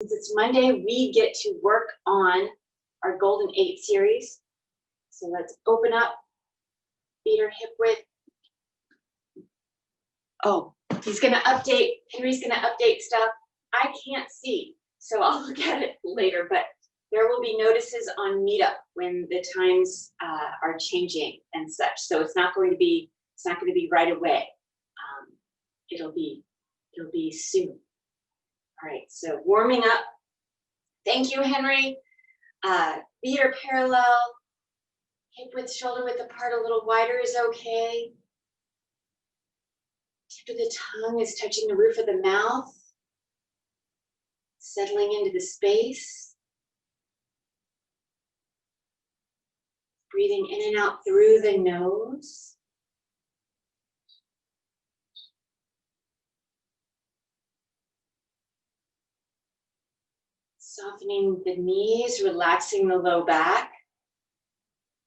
Since it's Monday, we get to work on our Golden 8 series. So let's open up, feet are hip width. Oh, Henry's gonna update stuff. I can't see, so I'll look at it later, but there will be notices on Meetup when the times are changing and such. So it's not going to be right away. It'll be soon. All right, so warming up. Thank you, Henry. Feet are parallel, hip width, shoulder width apart, a little wider is okay. Tip of the tongue is touching the roof of the mouth, settling into the space. Breathing in and out through the nose. Softening the knees, relaxing the low back,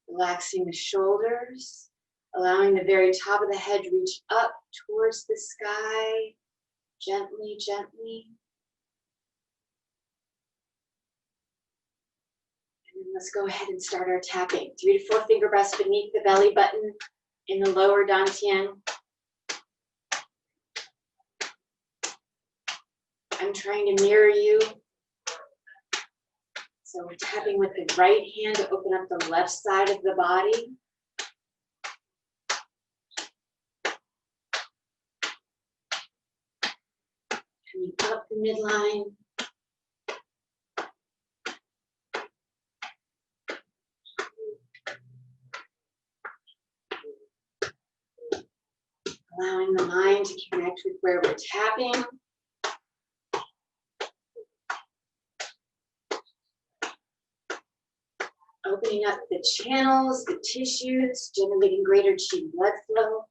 relaxing the shoulders, allowing the very top of the head to reach up towards the sky, gently, gently. And then let's go ahead and start our tapping. 3 to 4 finger rests beneath the belly button in the lower dantian. I'm trying to mirror you. So we're tapping with the right hand to open up the left side of the body. Coming up the midline. Allowing the mind to connect with where we're tapping. Opening up the channels, the tissues, generating greater chi blood flow.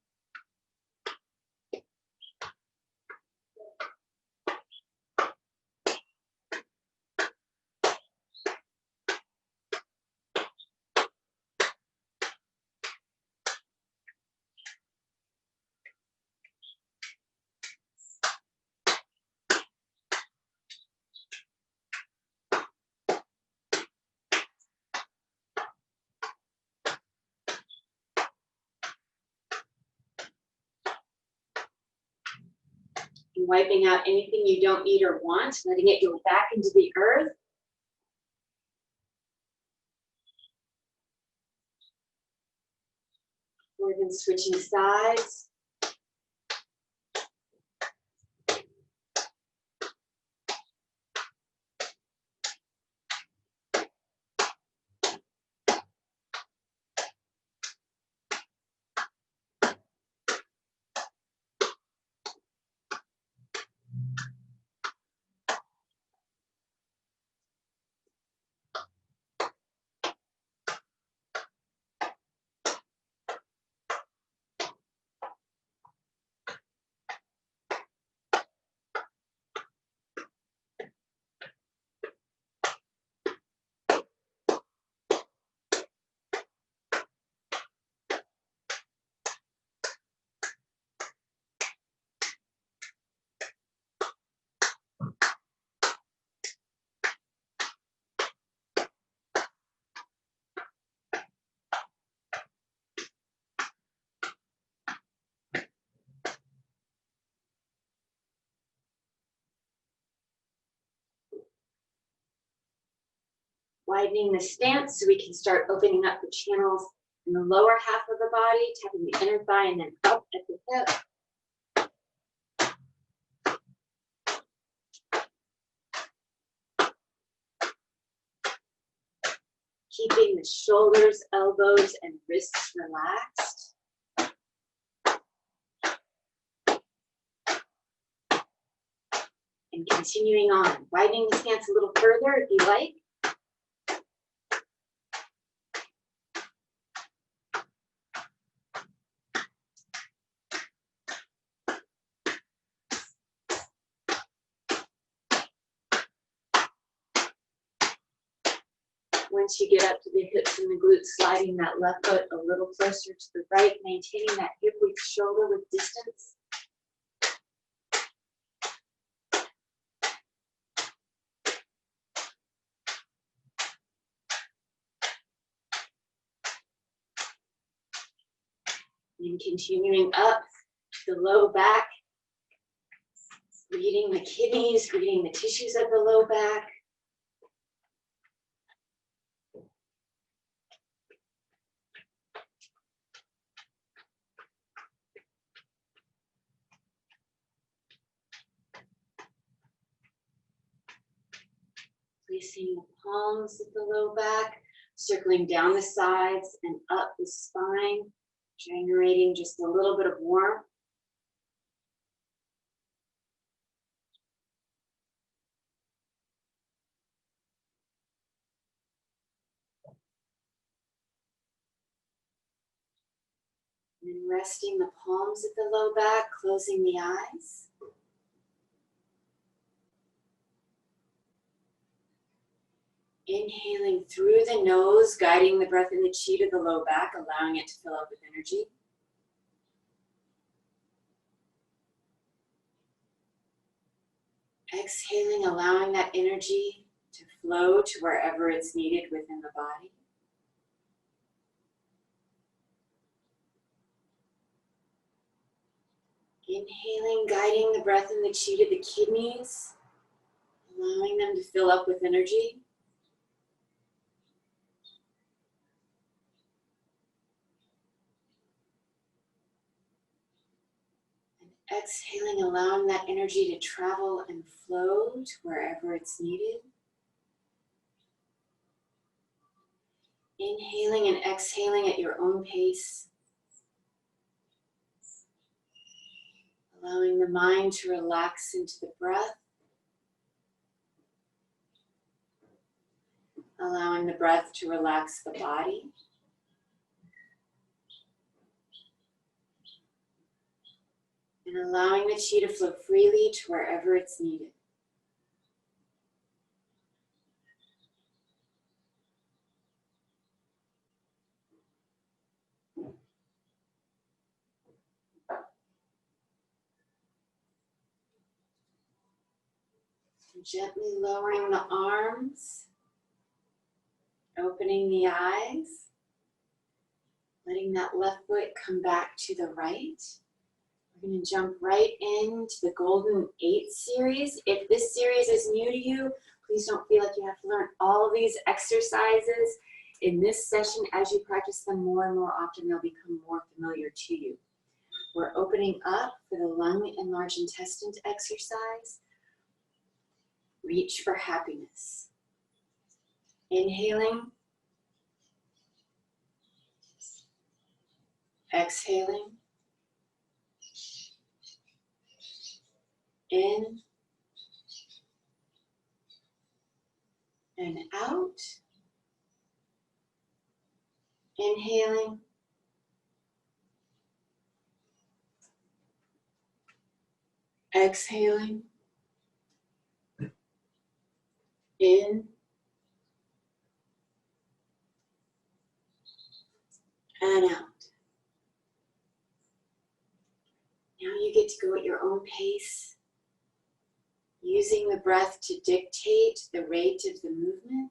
And wiping out anything you don't need or want, letting it go back into the earth. Or then switching sides. Widening the stance so we can start opening up the channels in the lower half of the body, tapping the inner thigh and then up at the hip. Keeping the shoulders, elbows, and wrists relaxed. And continuing on, widening the stance a little further if you like. Once you get up to the hips and the glutes, sliding that left foot a little closer to the right, maintaining that hip width shoulder width distance. And continuing up the low back, greeting the kidneys, greeting the tissues of the low back. Placing the palms of the low back, circling down the sides and up the spine, generating just a little bit of warmth. And resting the palms at the low back, closing the eyes. Inhaling through the nose, guiding the breath in the chi to the low back, allowing it to fill up with energy. Exhaling, allowing that energy to flow to wherever it's needed within the body. Inhaling, guiding the breath in the chi to the kidneys, allowing them to fill up with energy. And exhaling, allowing that energy to travel and flow to wherever it's needed. Inhaling and exhaling at your own pace. Allowing the mind to relax into the breath. Allowing the breath to relax the body. And allowing the chi to flow freely to wherever it's needed. And gently lowering the arms. Opening the eyes. Letting that left foot come back to the right. We're going to jump right into the Golden 8 series. If this series is new to you, please don't feel like you have to learn all of these exercises. In this session, as you practice them more and more often, they'll become more familiar to you. We're opening up for the lung and large intestine exercise. Reach for happiness. Inhaling. Exhaling. In and out. Inhaling. Exhaling. In and out. Now you get to go at your own pace, using the breath to dictate the rate of the movement.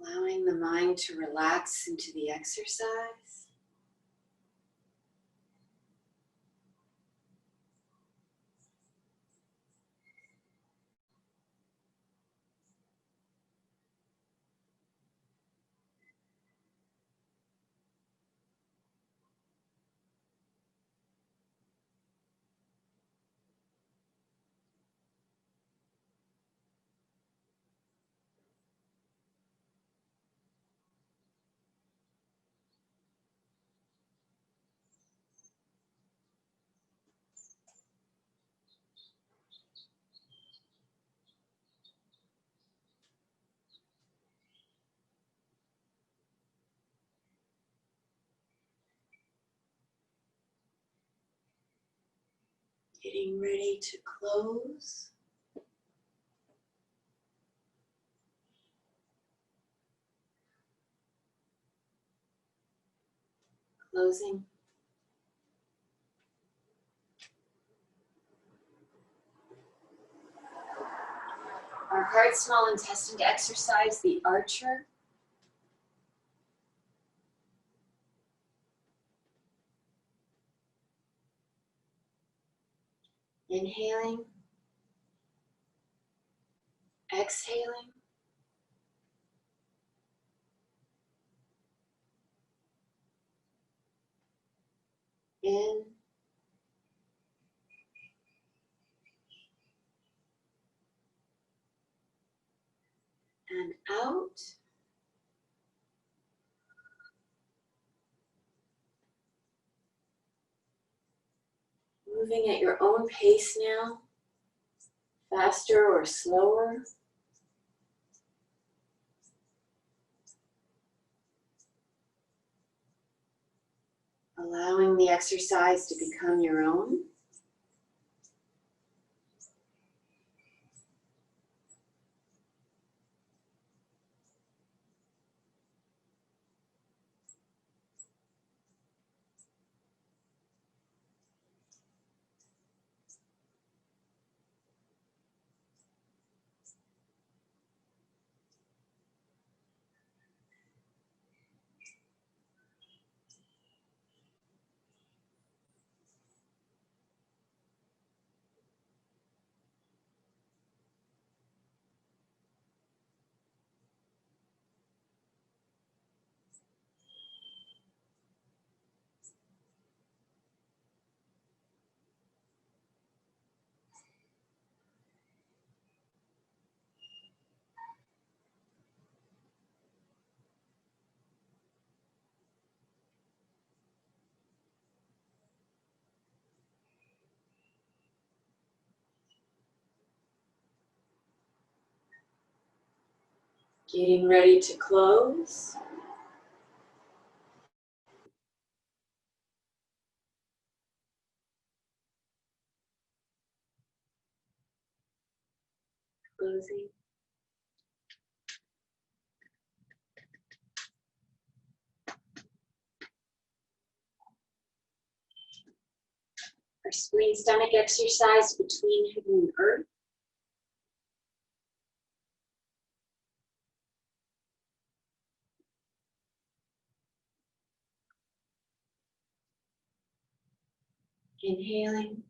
Allowing the mind to relax into the exercise. Getting ready to close. Closing. Our heart, small intestine exercise, the archer. Inhaling. Exhaling. In. And out. Moving at your own pace now, faster or slower. Allowing the exercise to become your own. Getting ready to close. Closing. Our spleen stomach exercise between heaven and earth. Inhaling.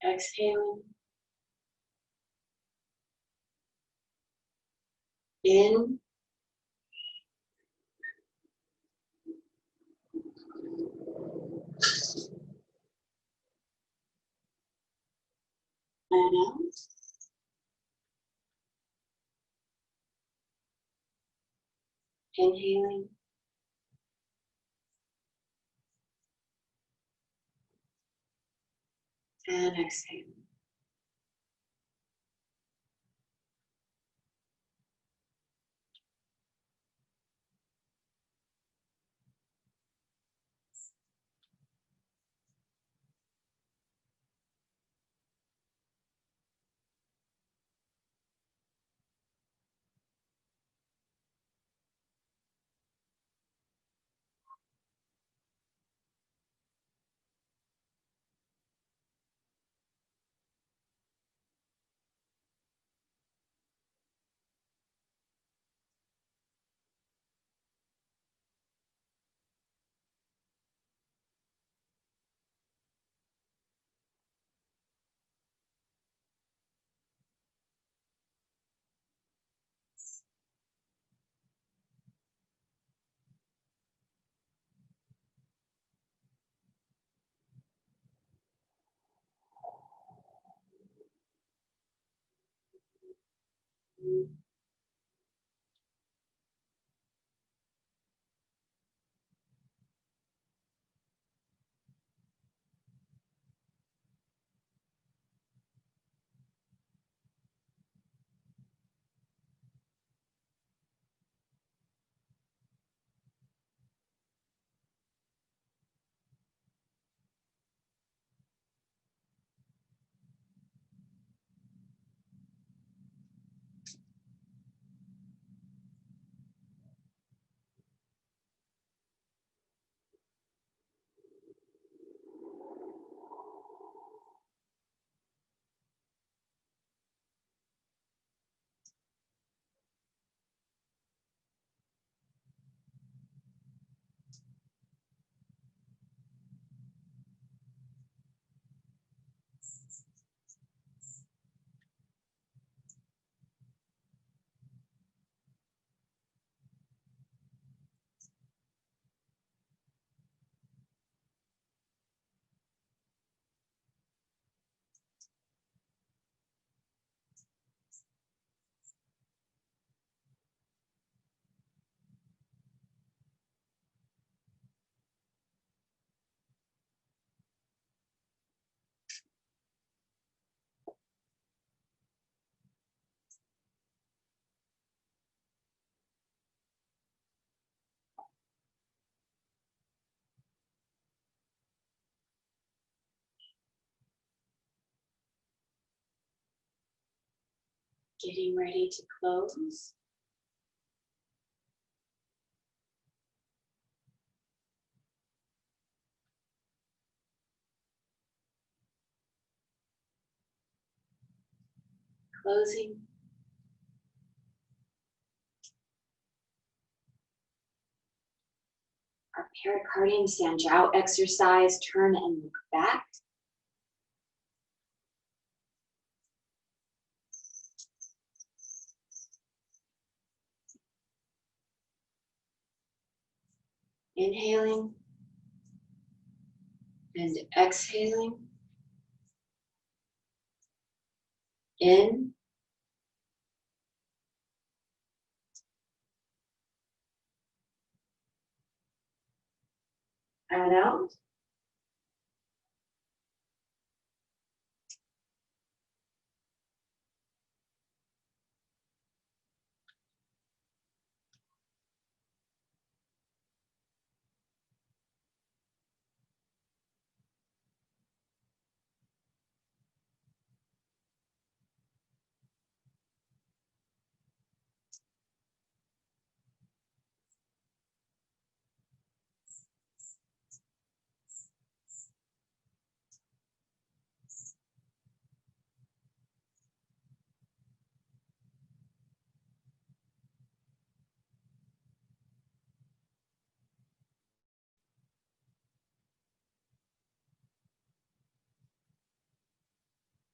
Exhaling. In. And out. Inhaling. And exhaling. Getting ready to close. Closing. Our pericardium Sanjiao exercise, turn and look back. Inhaling and exhaling. In and out.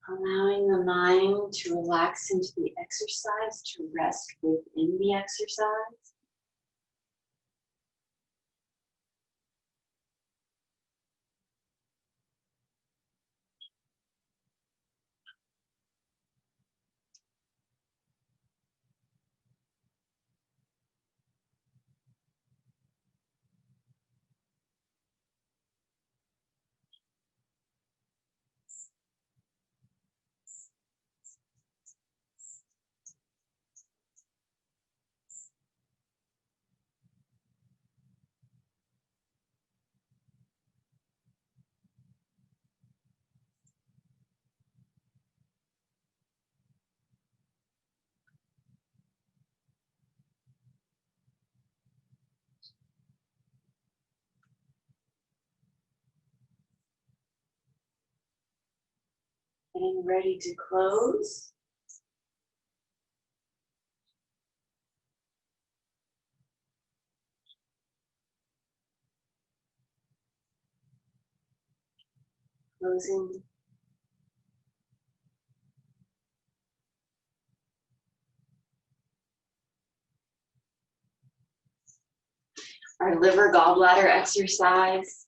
Allowing the mind to relax into the exercise, to rest within the exercise. Getting ready to close. Closing. Our liver gallbladder exercise.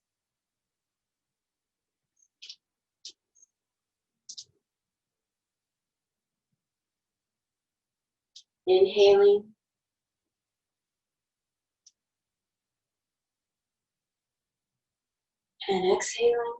Inhaling. And exhaling.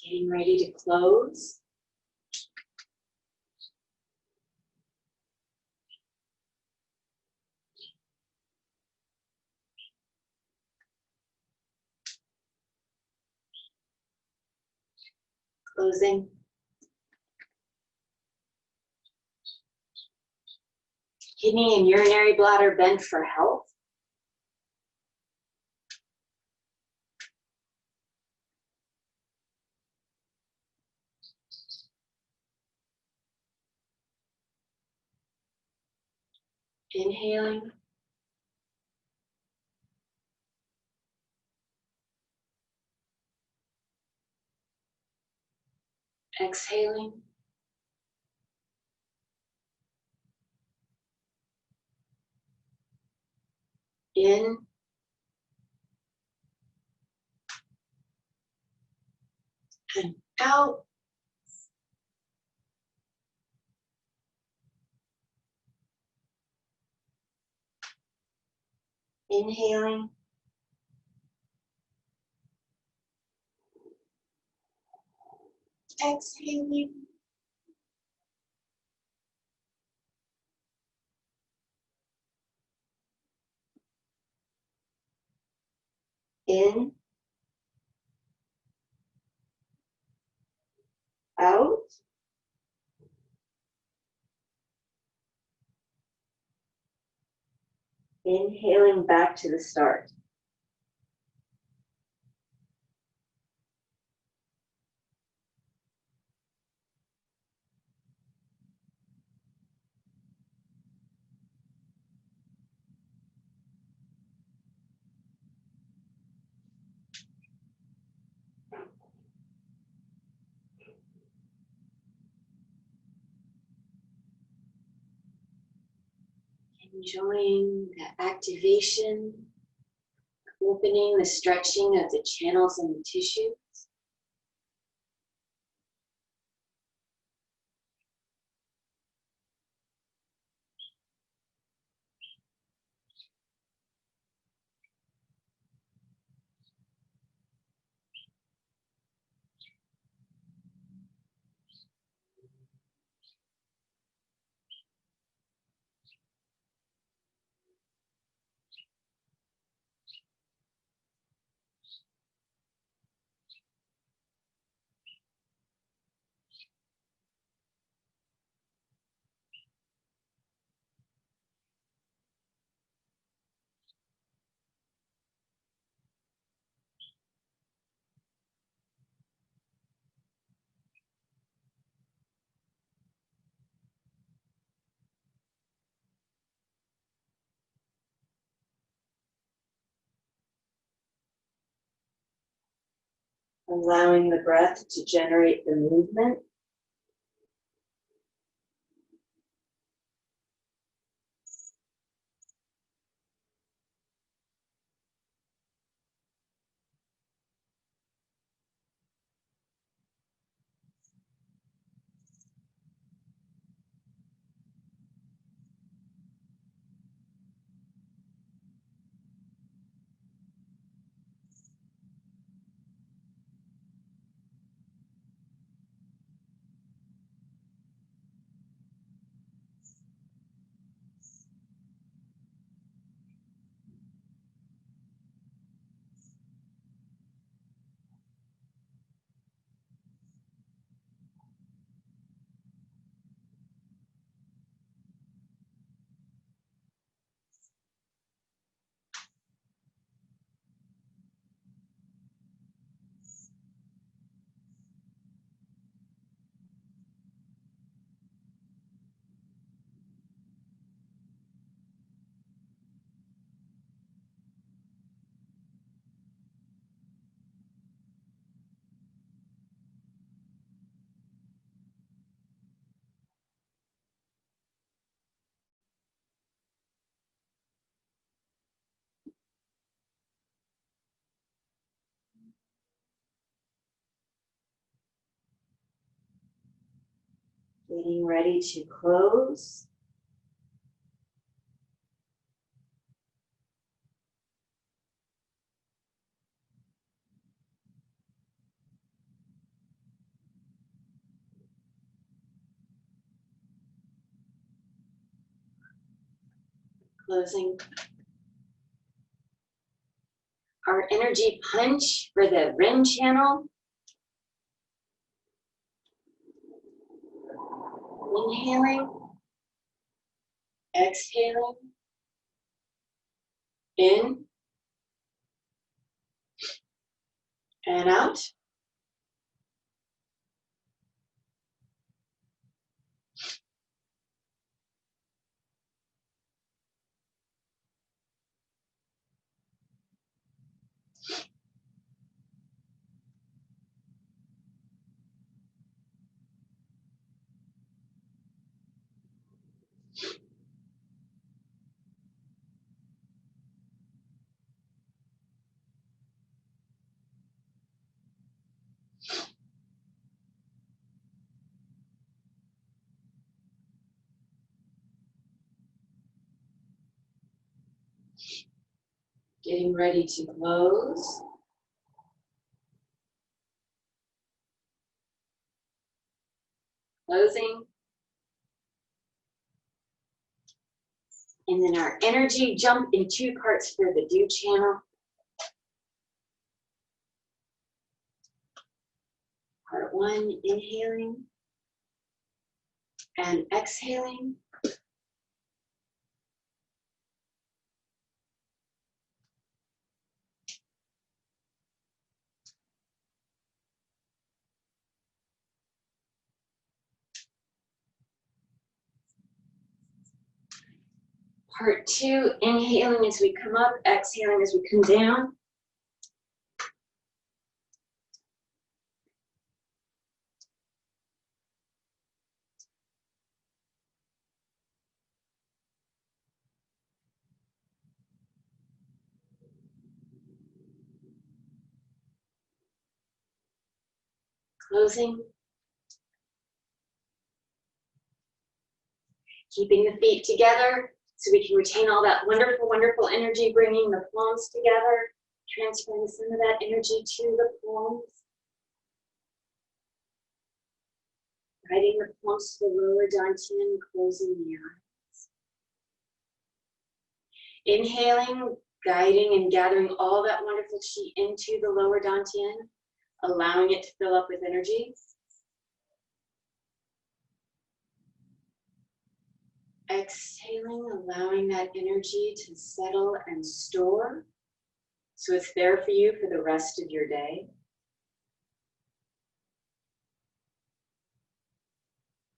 Getting ready to close. Closing. Kidney and urinary bladder bend for health. Inhaling Exhaling. In. And out. Inhaling. Exhaling. In. Out. Inhaling back to the start. Enjoying the activation, opening, the stretching of the channels and the tissue. Allowing the breath to generate the movement. Getting ready to close. Closing. Our energy punch for the rim channel. Inhaling. Exhaling. In. And out. Getting ready to close. Closing. And then our energy jump in 2 parts for the dew channel. Part 1, inhaling and exhaling. Part 2, inhaling as we come up, exhaling as we come down. Closing. Keeping the feet together so we can retain all that wonderful, wonderful energy, bringing the palms together, transferring some of that energy to the palms. Guiding the palms to the lower dantian, closing the eyes. Inhaling, guiding and gathering all that wonderful chi into the lower dantian, allowing it to fill up with energy. Exhaling, allowing that energy to settle and store, so it's there for you for the rest of your day.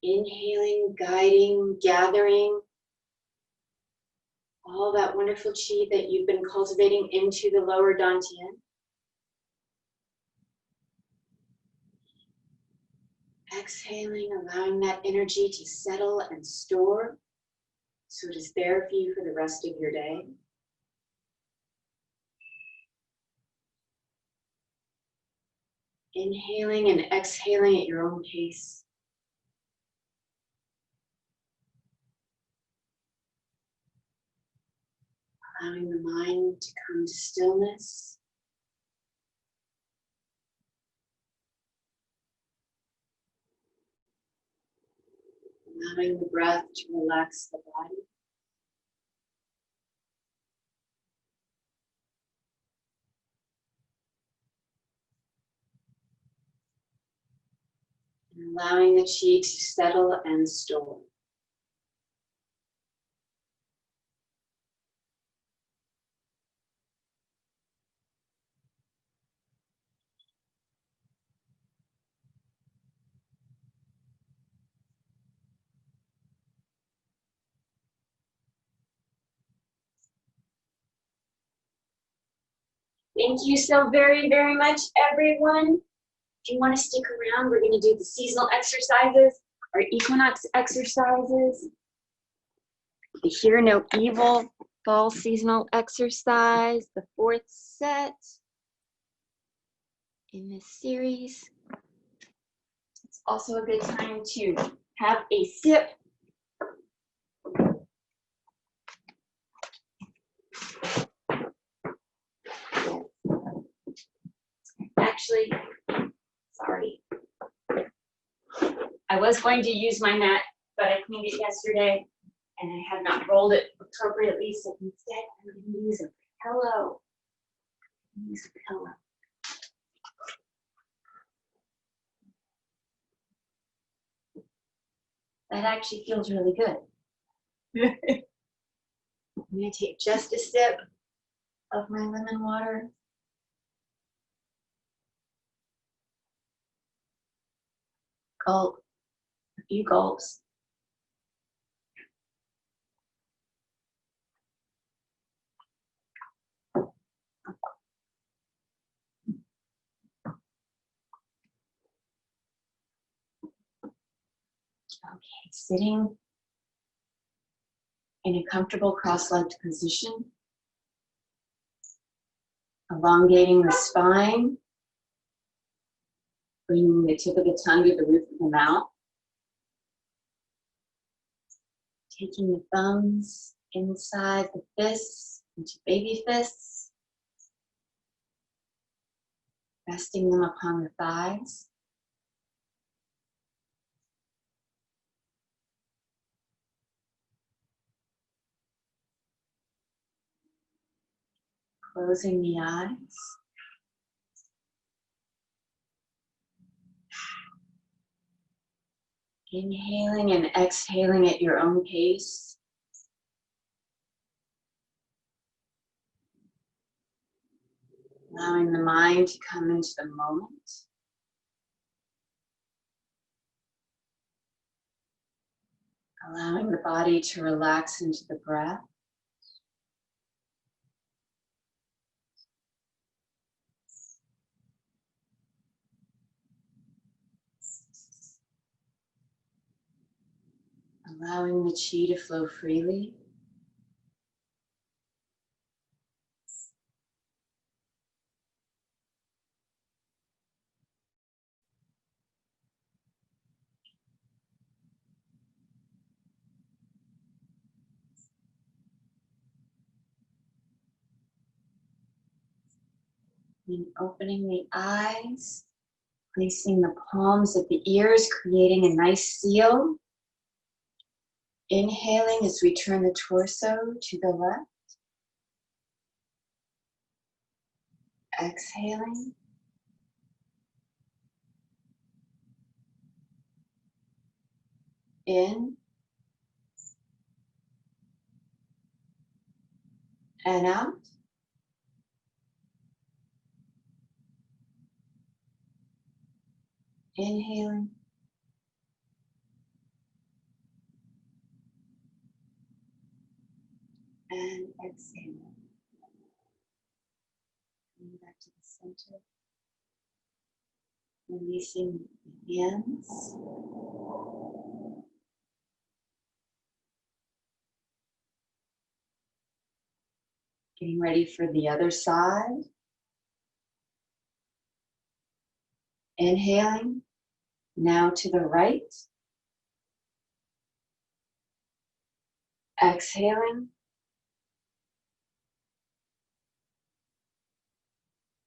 Inhaling, guiding, gathering all that wonderful chi that you've been cultivating into the lower dantian. Exhaling, allowing that energy to settle and store, so it is there for you for the rest of your day. Inhaling and exhaling at your own pace. Allowing the mind to come to stillness. Allowing the breath to relax the body. And allowing the chi to settle and store. Thank you so very, very much, everyone. If you want to stick around, we're going to do the seasonal exercises, our equinox exercises, the Hear No Evil fall seasonal exercise, the 4th set in this series. It's also a good time to have a sip. Actually, sorry. I was going to use my mat, but I cleaned it yesterday and I have not rolled it appropriately, so instead I'm going to use a pillow. Use a pillow. That actually feels really good. I'm going to take just a sip of my lemon water. Gulp, a few gulps. Okay, sitting in a comfortable cross-legged position, elongating the spine, bringing the tip of the tongue to the roof of the mouth, taking the thumbs inside the fists into baby fists, resting them upon the thighs. Closing the eyes. Inhaling and exhaling at your own pace. Allowing the mind to come into the moment. Allowing the body to relax into the breath. Allowing the chi to flow freely. And opening the eyes, placing the palms of the ears, creating a nice seal. Inhaling as we turn the torso to the left. Exhaling. In. And out. Inhaling. And exhaling. Coming back to the center. Releasing the hands. Getting ready for the other side. Inhaling. Now to the right. Exhaling.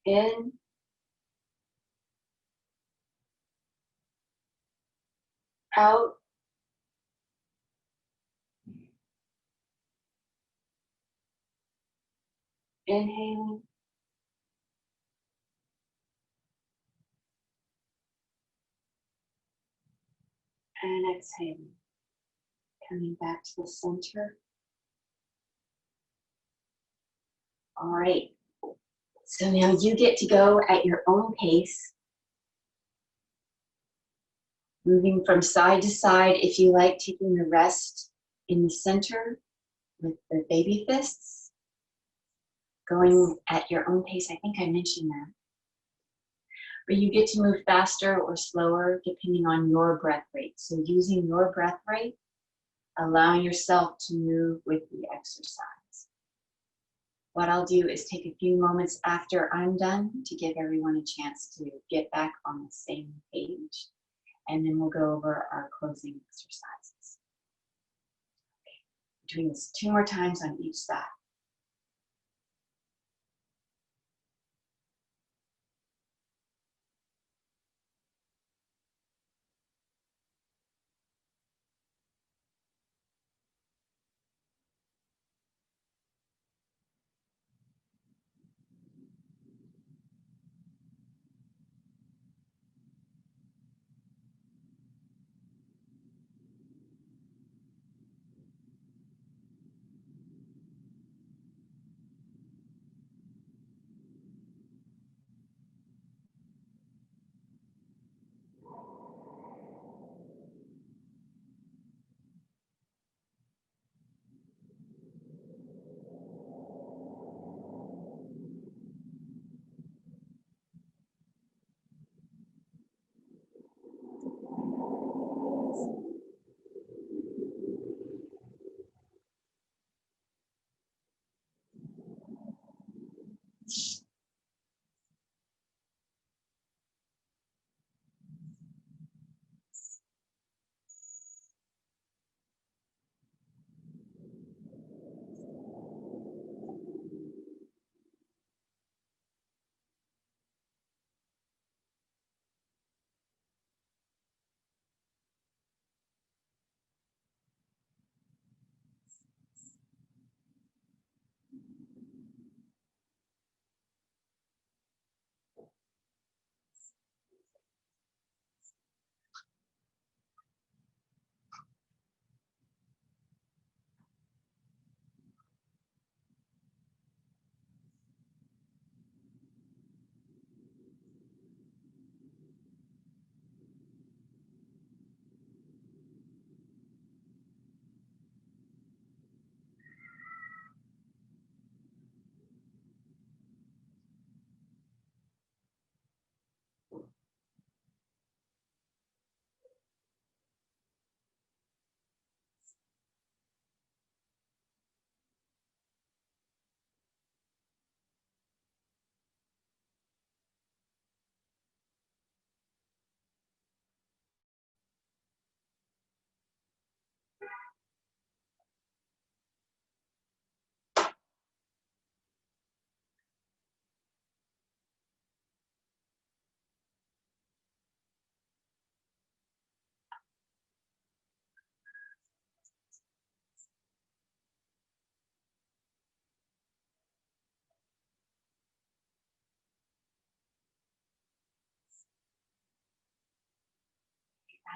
In. Out. Inhaling. And exhaling. Coming back to the center. All right. So now you get to go at your own pace. Moving from side to side, if you like, taking the rest in the center with the baby fists. Going at your own pace, I think I mentioned that. But you get to move faster or slower depending on your breath rate. So using your breath rate, allowing yourself to move with the exercise. What I'll do is take a few moments after I'm done to give everyone a chance to get back on the same page. And then we'll go over our closing exercises. Okay. Doing this 2 more times on each side.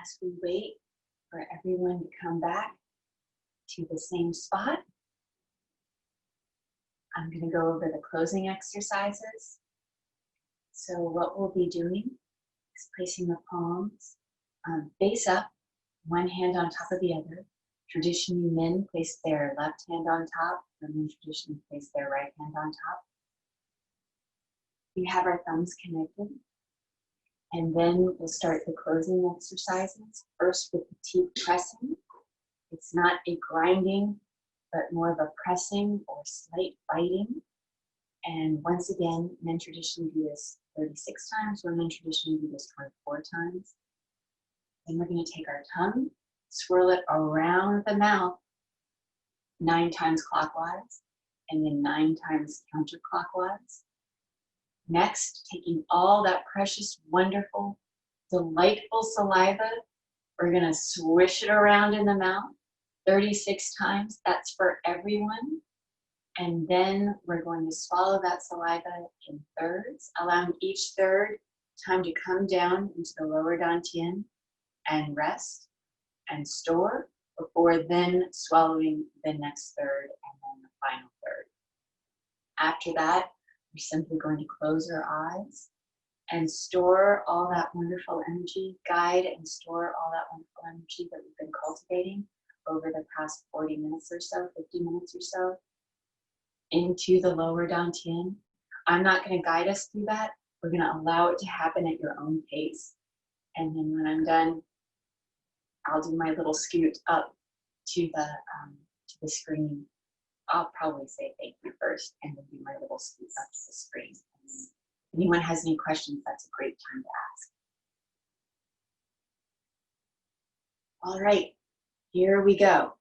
As we wait for everyone to come back to the same spot, I'm going to go over the closing exercises. So what we'll be doing is placing the palms face up, one hand on top of the other. Traditionally, men place their left hand on top, women traditionally place their right hand on top. We have our thumbs connected, and then we'll start the closing exercises, first with the teeth pressing. It's not a grinding, but more of a pressing or slight biting. And once again, men traditionally do this 36 times, women traditionally do this 24 times. Then we're going to take our tongue, swirl it around the mouth 9 times clockwise, and then 9 times counterclockwise. Next, taking all that precious, wonderful, delightful saliva, we're going to swish it around in the mouth 36 times. That's for everyone. And then we're going to swallow that saliva in thirds, allowing each third time to come down into the lower dantian and rest and store before then swallowing the next third and then the final third. After that, we're simply going to close our eyes and store all that wonderful energy, guide and store all that wonderful energy that we've been cultivating over the past 40 minutes or so, 50 minutes or so, into the lower dantian. I'm not going to guide us through that. We're going to allow it to happen at your own pace. And then when I'm done, I'll do my little scoot up to the screen. I'll probably say thank you first, and then do my little scoot up to the screen. And if anyone has any questions, that's a great time to ask. All right, here we go.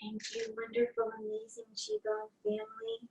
Thank you, wonderful, amazing Qigong family.